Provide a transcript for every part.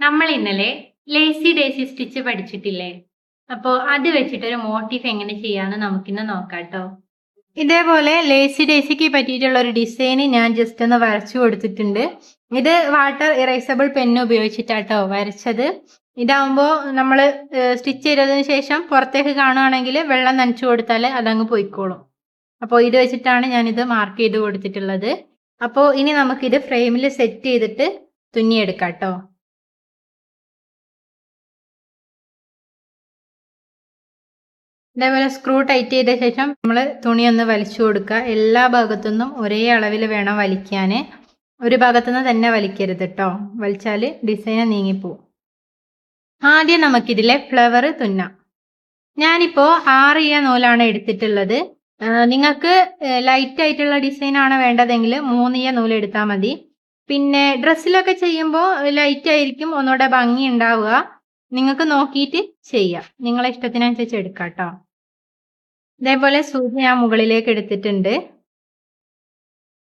നമ്മൾ ഇന്നലെ lazy daisy stitch പഠിച്ചിട്ടില്ലേ? അപ്പോൾ അത് വെച്ചിട്ടൊരു മോട്ടീഫ് എങ്ങനെ ചെയ്യാന്ന് നമുക്കിന്ന് നോക്കാട്ടോ. ഇതേപോലെ ലേസി ഡേസിക്ക് പറ്റിയിട്ടുള്ള ഒരു ഡിസൈൻ ഞാൻ ജസ്റ്റ് ഒന്ന് വരച്ചു കൊടുത്തിട്ടുണ്ട്. ഇത് വാട്ടർ ഇറേസബിൾ പെന്ന് ഉപയോഗിച്ചിട്ടാട്ടോ വരച്ചത്. ഇതാവുമ്പോൾ നമ്മൾ സ്റ്റിച്ച് ചെയ്തതിന് ശേഷം പുറത്തേക്ക് കാണുകയാണെങ്കിൽ വെള്ളം നനച്ചു കൊടുത്താൽ അതങ്ങ് പോയിക്കോളും. അപ്പോൾ ഇത് വെച്ചിട്ടാണ് ഞാനിത് മാർക്ക് ചെയ്ത് കൊടുത്തിട്ടുള്ളത്. അപ്പോൾ ഇനി നമുക്കിത് ഫ്രെയിമിൽ സെറ്റ് ചെയ്തിട്ട് തുന്നിയെടുക്കാം കേട്ടോ. ഇതേപോലെ സ്ക്രൂ ടൈറ്റ് ചെയ്ത ശേഷം നമ്മൾ തുണി ഒന്ന് വലിച്ചു കൊടുക്കുക. എല്ലാ ഭാഗത്തുനിന്നും ഒരേ അളവിൽ വേണം വലിക്കാൻ. ഒരു ഭാഗത്തുനിന്ന് തന്നെ വലിക്കരുത് കേട്ടോ, വലിച്ചാൽ ഡിസൈൻ നീങ്ങിപ്പോവും. ആദ്യം നമുക്കിതിലെ ഫ്ലവർ തുന്നാം. ഞാനിപ്പോൾ 6 ഇഴ നൂലാണ് എടുത്തിട്ടുള്ളത്. നിങ്ങൾക്ക് ലൈറ്റ് ആയിട്ടുള്ള ഡിസൈൻ ആണ് വേണ്ടതെങ്കിൽ 3 ഇഴ നൂല് എടുത്താൽ മതി. പിന്നെ ഡ്രസ്സിലൊക്കെ ചെയ്യുമ്പോൾ ലൈറ്റ് ആയിരിക്കും ഒന്നുകൂടെ ഭംഗി ഉണ്ടാവുക. നിങ്ങൾക്ക് നോക്കിയിട്ട് ചെയ്യാം, നിങ്ങളെ ഇഷ്ടത്തിനനുസരിച്ച് എടുക്കാം കേട്ടോ. ഇതേപോലെ സൂചി ഞാൻ മുകളിലേക്ക് എടുത്തിട്ടുണ്ട്.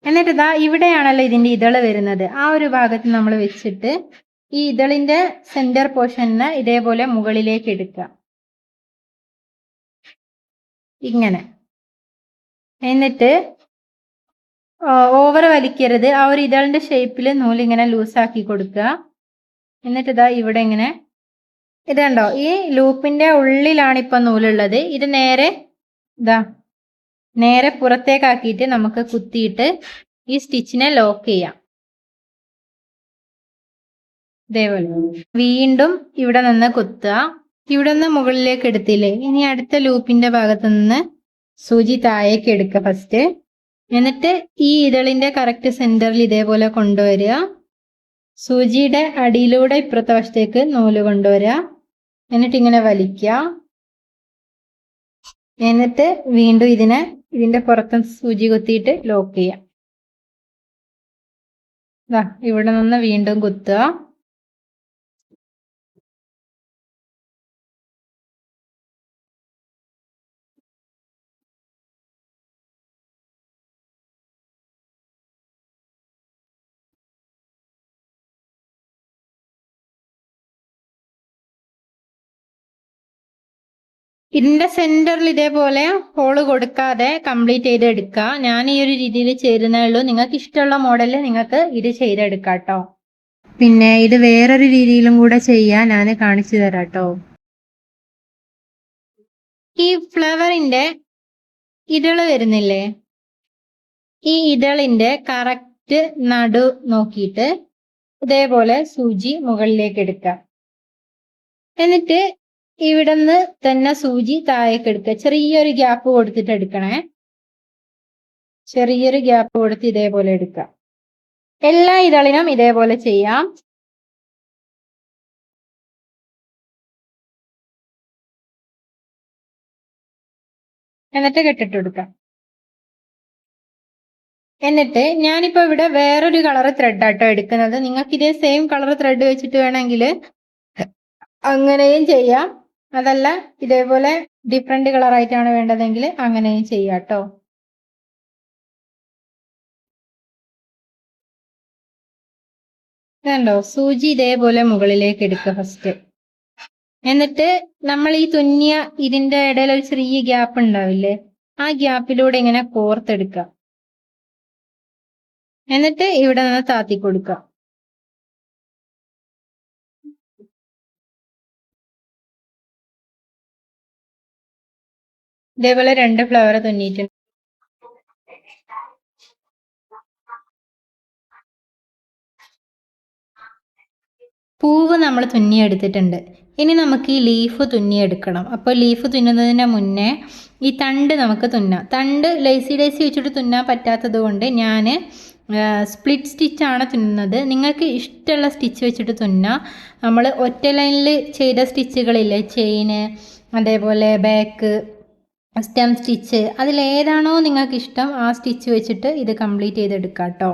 എന്നിട്ട് ഇതാ ഇവിടെയാണല്ലോ ഇതിന്റെ ഇതള് വരുന്നത്. ആ ഒരു ഭാഗത്ത് നമ്മൾ വെച്ചിട്ട് ഈ ഇതളിന്റെ സെന്റർ പോർഷന് ഇതേപോലെ മുകളിലേക്ക് എടുക്കുക, ഇങ്ങനെ. എന്നിട്ട് ഓവർ വലിക്കരുത്. ആ ഒരു ഇതളിന്റെ ഷേപ്പിൽ നൂലിങ്ങനെ ലൂസാക്കി കൊടുക്കുക. എന്നിട്ട് ഇതാ ഇവിടെ ഇങ്ങനെ, ഇതുണ്ടോ, ഈ ലൂപ്പിന്റെ ഉള്ളിലാണ് ഇപ്പൊ നൂലുള്ളത്. ഇത് നേരെ ഇതാ നേരെ പുറത്തേക്കാക്കിയിട്ട് നമുക്ക് കുത്തിയിട്ട് ഈ സ്റ്റിച്ചിനെ ലോക്ക് ചെയ്യാം. ഇതേപോലെ വീണ്ടും ഇവിടെ നിന്ന് കുത്തുക. ഇവിടെ നിന്ന് മുകളിലേക്ക് എടുത്തില്ലേ, ഇനി അടുത്ത ലൂപ്പിന്റെ ഭാഗത്ത് നിന്ന് സൂചി താഴേക്ക് എടുക്കുക ഫസ്റ്റ്. എന്നിട്ട് ഈ ഇതളിന്റെ കറക്റ്റ് സെന്ററിൽ ഇതേപോലെ കൊണ്ടുവരിക. സൂചിയുടെ അടിയിലൂടെ ഇപ്പുറത്തെ വശത്തേക്ക് നൂല് കൊണ്ടുവരിക. എന്നിട്ട് ഇങ്ങനെ വലിക്കുക. എന്നിട്ട് വീണ്ടും ഇതിന്റെ പുറത്ത് സൂചി കുത്തിയിട്ട് ലോക്ക് ചെയ്യാം. ഇവിടെ നിന്ന് വീണ്ടും കുത്തുക. ഇതിന്റെ സെന്ററിൽ ഇതേപോലെ ഹോള് കൊടുക്കാതെ കംപ്ലീറ്റ് ചെയ്തെടുക്കുക. ഞാൻ ഈ ഒരു രീതിയിൽ ചെയ്തേ ഉള്ളൂ. നിങ്ങൾക്ക് ഇഷ്ടമുള്ള മോഡലിൽ നിങ്ങൾക്ക് ഇത് ചെയ്തെടുക്കാം കേട്ടോ. പിന്നെ ഇത് വേറൊരു രീതിയിലും കൂടെ ചെയ്യാൻ ഞാൻ കാണിച്ചു തരാം കേട്ടോ. ഈ ഫ്ലവറിന്റെ ഇതള് വരുന്നില്ലേ, ഈ ഇതളിന്റെ കറക്റ്റ് നടു നോക്കിയിട്ട് ഇതേപോലെ സൂചി മുകളിലേക്ക് എടുക്കുക. എന്നിട്ട് ഇവിടുന്ന് തന്നെ സൂചി താഴേക്ക് എടുക്കുക. ചെറിയൊരു ഗ്യാപ്പ് കൊടുത്തിട്ട് എടുക്കണേ. ചെറിയൊരു ഗ്യാപ്പ് കൊടുത്ത് ഇതേപോലെ എടുക്കുക. എല്ലാ ഇതളിനും ഇതേപോലെ ചെയ്യാം. എന്നിട്ട് കെട്ടിട്ട് കൊടുക്കാം. എന്നിട്ട് ഞാനിപ്പോ ഇവിടെ വേറൊരു കളർ ത്രെഡ് ആട്ടോ എടുക്കുന്നത്. നിങ്ങൾക്ക് ഇതേ സെയിം കളർ ത്രെഡ് വെച്ചിട്ട് വേണമെങ്കിൽ അങ്ങനെയും ചെയ്യാം. അതല്ല ഇതേപോലെ ഡിഫറെന്റ് കളർ ആയിട്ടാണ് വേണ്ടതെങ്കിൽ അങ്ങനെയും ചെയ്യാം കേട്ടോ. കണ്ടോ, സൂചി ഇതേപോലെ മുകളിലേക്ക് എടുക്കുക ഫസ്റ്റ്. എന്നിട്ട് നമ്മൾ ഈ തുന്നിയ ഇതിന്റെ ഇടയിൽ ഒരു ചെറിയ ഗ്യാപ്പ് ഉണ്ടാവില്ലേ, ആ ഗ്യാപ്പിലൂടെ ഇങ്ങനെ കോർത്തെടുക്കുക. എന്നിട്ട് ഇവിടെ നിന്ന് താത്തി കൊടുക്കുക. ഇതേപോലെ 2 ഫ്ലവർ തുന്നിയിട്ടുണ്ട്. പൂവ് നമ്മൾ തുന്നിയെടുത്തിട്ടുണ്ട്. ഇനി നമുക്ക് ഈ ലീഫ് തുന്നിയെടുക്കണം. അപ്പോൾ ലീഫ് തുന്നുന്നതിന് മുന്നേ ഈ തണ്ട് നമുക്ക് തുന്നാം. തണ്ട് ലേസി ഡേസി വെച്ചിട്ട് തുന്നാൻ പറ്റാത്തത് കൊണ്ട് ഞാൻ സ്പ്ലിറ്റ് സ്റ്റിച്ചാണ് തുന്നുന്നത്. നിങ്ങൾക്ക് ഇഷ്ടമുള്ള സ്റ്റിച്ച് വെച്ചിട്ട് തുന്നാം. നമ്മൾ ഒറ്റ ലൈനിൽ ചെയ്ത സ്റ്റിച്ചുകളില്ലേ, ചെയിന്, അതേപോലെ ബാക്ക്, സ്റ്റെം സ്റ്റിച്ച്, അതിലേതാണോ നിങ്ങൾക്ക് ഇഷ്ടം ആ സ്റ്റിച്ച് വെച്ചിട്ട് ഇത് കംപ്ലീറ്റ് ചെയ്തെടുക്കാം കേട്ടോ.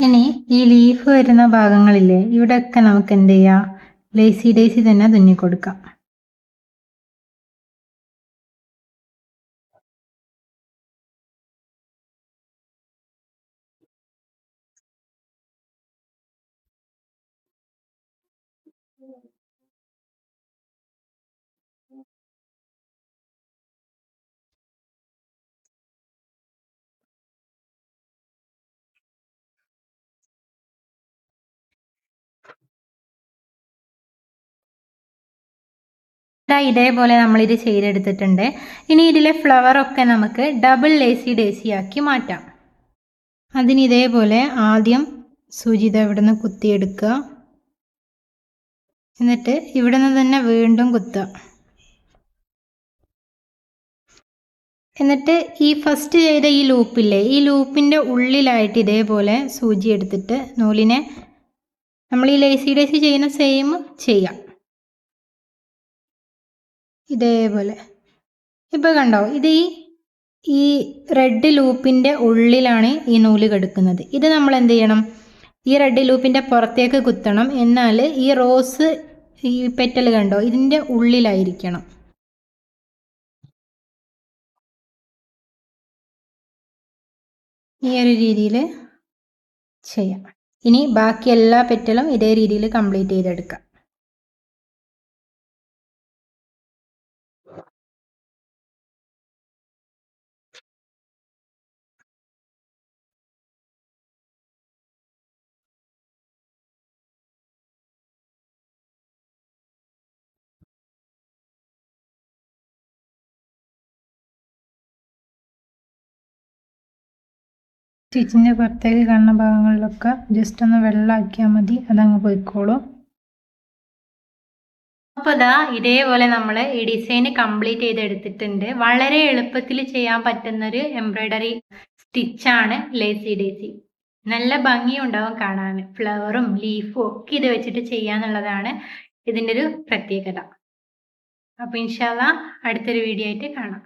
ഇനി ഈ ലീഫ് വരുന്ന ഭാഗങ്ങളില്ലേ, ഇവിടെയൊക്കെ നമുക്ക് എന്ത് ചെയ്യാം, ലേസി ഡേസി തന്നെ തുന്നി കൊടുക്കാം. ഇതേപോലെ നമ്മളിത് ചെയ്തെടുത്തിട്ടുണ്ട്. ഇനി ഇതിലെ ഫ്ലവറൊക്കെ നമുക്ക് ഡബിൾ ലേസി ഡേസി ആക്കി മാറ്റാം. അതിന് ഇതേപോലെ ആദ്യം സൂചി ഇവിടെ നിന്ന് കുത്തിയെടുക്കുക. എന്നിട്ട് ഇവിടെ നിന്ന് തന്നെ വീണ്ടും കുത്തുക. എന്നിട്ട് ഈ ഫസ്റ്റ് ചെയ്ത ഈ ലൂപ്പില്ലേ, ഈ ലൂപ്പിൻ്റെ ഉള്ളിലായിട്ട് ഇതേപോലെ സൂചി എടുത്തിട്ട് നൂലിനെ നമ്മൾ ഈ ലേസി ഡേസി ചെയ്യുന്ന സെയിം ചെയ്യാം. ഇതേപോലെ ഇപ്പോൾ കണ്ടോ, ഇത് ഈ റെഡ് ലൂപ്പിൻ്റെ ഉള്ളിലാണ് ഈ നൂല് കിടക്കുന്നത്. ഇത് നമ്മൾ എന്ത് ചെയ്യണം, ഈ റെഡ് ലൂപ്പിൻ്റെ പുറത്തേക്ക് കുത്തണം. എന്നാൽ ഈ റോസ് ഈ പെറ്റൽ കണ്ടോ, ഇതിൻ്റെ ഉള്ളിലായിരിക്കണം. ഈ ഒരു രീതിയിൽ ചെയ്യാം. ഇനി ബാക്കി എല്ലാ പെറ്റലും ഇതേ രീതിയിൽ കംപ്ലീറ്റ് ചെയ്തെടുക്കാം. സ്റ്റിച്ചിൻ്റെ പുറത്തേക്ക് കാണുന്ന ഭാഗങ്ങളിലൊക്കെ ജസ്റ്റ് ഒന്ന് വെള്ളമാക്കിയാൽ മതി, അതങ്ങ് പോയിക്കോളും. അപ്പോൾ ഇതേപോലെ നമ്മൾ ഈ ഡിസൈൻ കംപ്ലീറ്റ് ചെയ്തെടുത്തിട്ടുണ്ട്. വളരെ എളുപ്പത്തിൽ ചെയ്യാൻ പറ്റുന്നൊരു എംബ്രോയ്ഡറി സ്റ്റിച്ചാണ് ലേസി ഡേസി. നല്ല ഭംഗിയുണ്ടാവും കാണാൻ. ഫ്ലവറും ലീഫും ഒക്കെ ഇത് വെച്ചിട്ട് ചെയ്യാന്നുള്ളതാണ് ഇതിൻ്റെ ഒരു പ്രത്യേകത. അപ്പോൾ ഇൻഷാ അല്ലാഹ് അടുത്തൊരു വീഡിയോ ആയിട്ട് കാണാം.